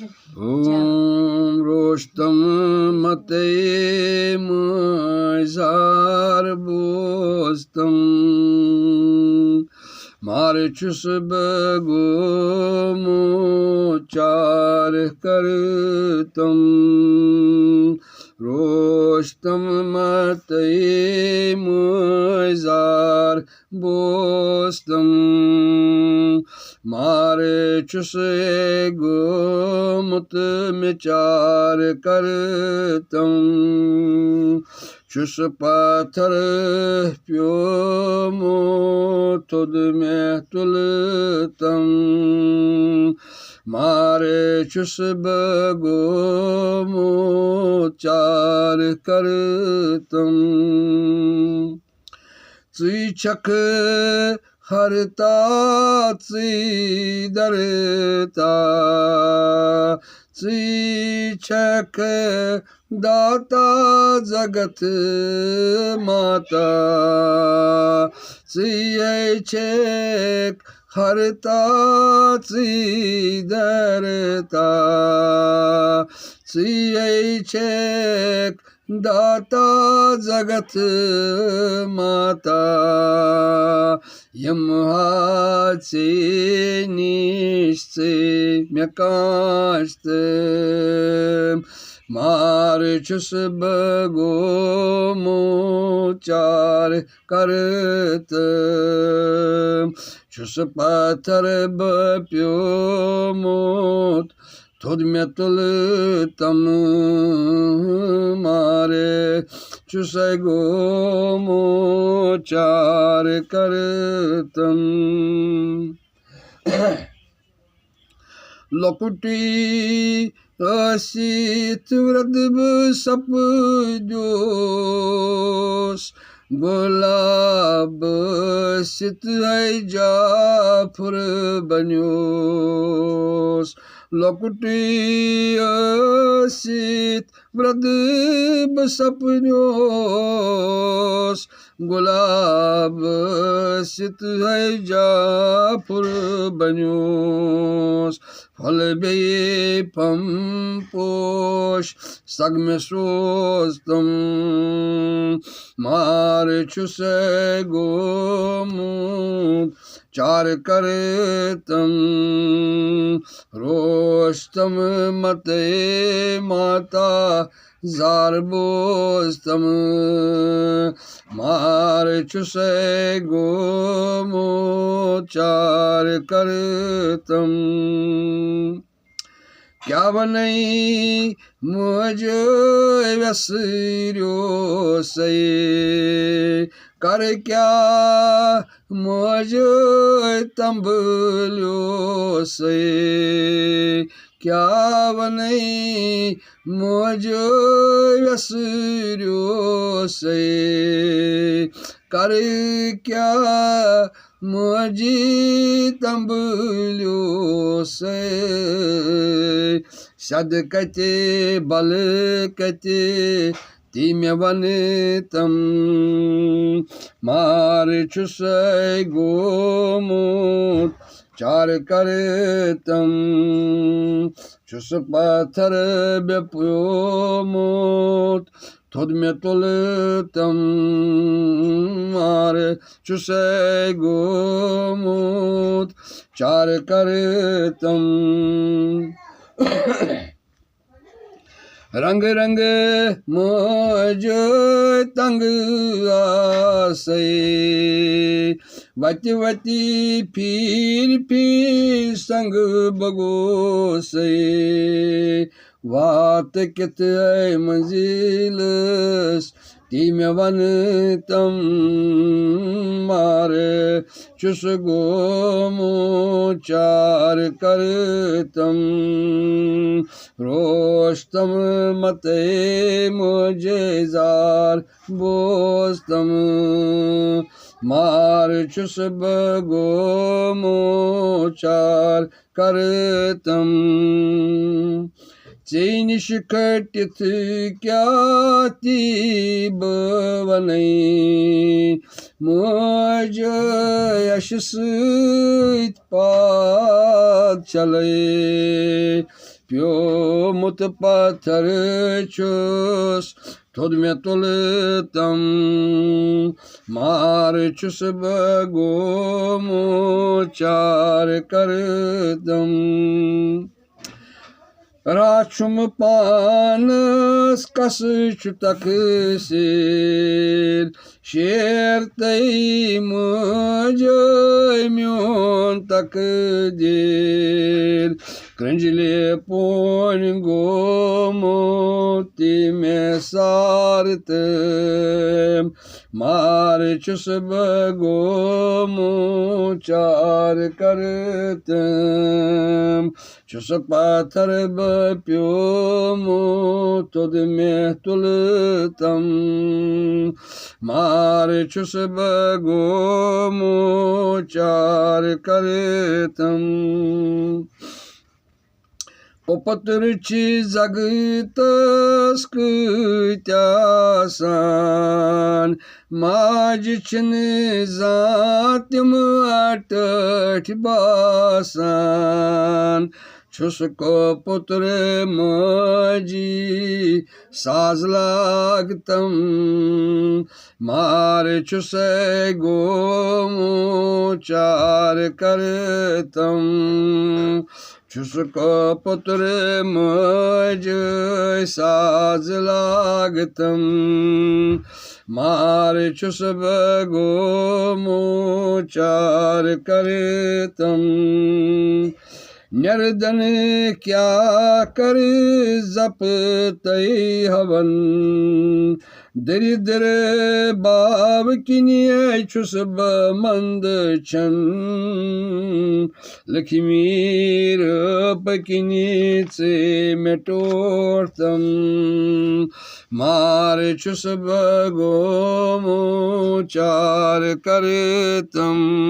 Om Rostam Mate Mizar Bostam Marchus Bago Mochar Kartam Rostam Mate Mizar Bostam मारे चुसे गोमुत मिचार करतम चुस पत्थर प्यो मोतुद में तुलतम मारे चुस बगो मोचार करतम चक हरता दरता छक दाता जगत माता छेक हरता दरता छेक दाता जगत माता यमहाचे निश्चय म्यकाश्त मारचुस बगो मोचार करत चुस पत्थर बप्यो मोत थोद में तुलतम मारे चुसे गो मोचार करतम लकुटी असित व्रदब सप जोश गुलाब सित है जाफर बन्योस लकुटी असित व्रदब सपन्योस गुलाब सित है जाफर बन्योस फल बे पम पोष सग में सोस्तम मार चुसे गोमूत चार करतम रोस्तम मते माता जार बोस्तम मार चुसे गोमूत चार करतम क्या बनई मुझे वसर्यो से कर क्या मुझे तंबलो से क्या बनई मुझे वसर्यो से कर क्या मुझे तंबलो से सद कते बल कते तीम वन तम मार चुस गोमूत चार करतम चुस पत्थर बेप्यो मोत थोद में तुलतम मार चुसे गोमूत चार करतम रंग रंग मोज तंग आसे वती वती फिर संग बगो से वात कित मंजिलस तीम वन तम मारे चुस गोमोचार करतम रोस्तम मते मुझे जार बोस्तम मार चुस गोमोचार करतम चे निश खटित क्या ती बवनै मुझ यश सत पात चले प्योमुत पत्थर छुस थोद में तुलतम मार छुस बगोमो चार करतम राचुम पानस कस तकसीर शेर तई मुझ म्योन तकदीर क्रंजले पोन गोमोती में सारत मार चुस बगोमो चार करतम चुस पाथर प्योमो तुद में तुलतम मार चुस बगोमो चार करतम पोपतर जगतस कत्यासान माज छन जातिम अटठ बासान छुस को पुत्र माजी साज लागतम मार छुस गोमो चार करतम छुसको पुत्र मज साज लागतम मार छुस बगोमो चार करतम निर्धन क्या कर जप तय हवन दरिद्र बाब किनिये छुस बमंद छन लक्ष्मी रूप किनी से मेटोरतम मार छुस बगोमो चार करतम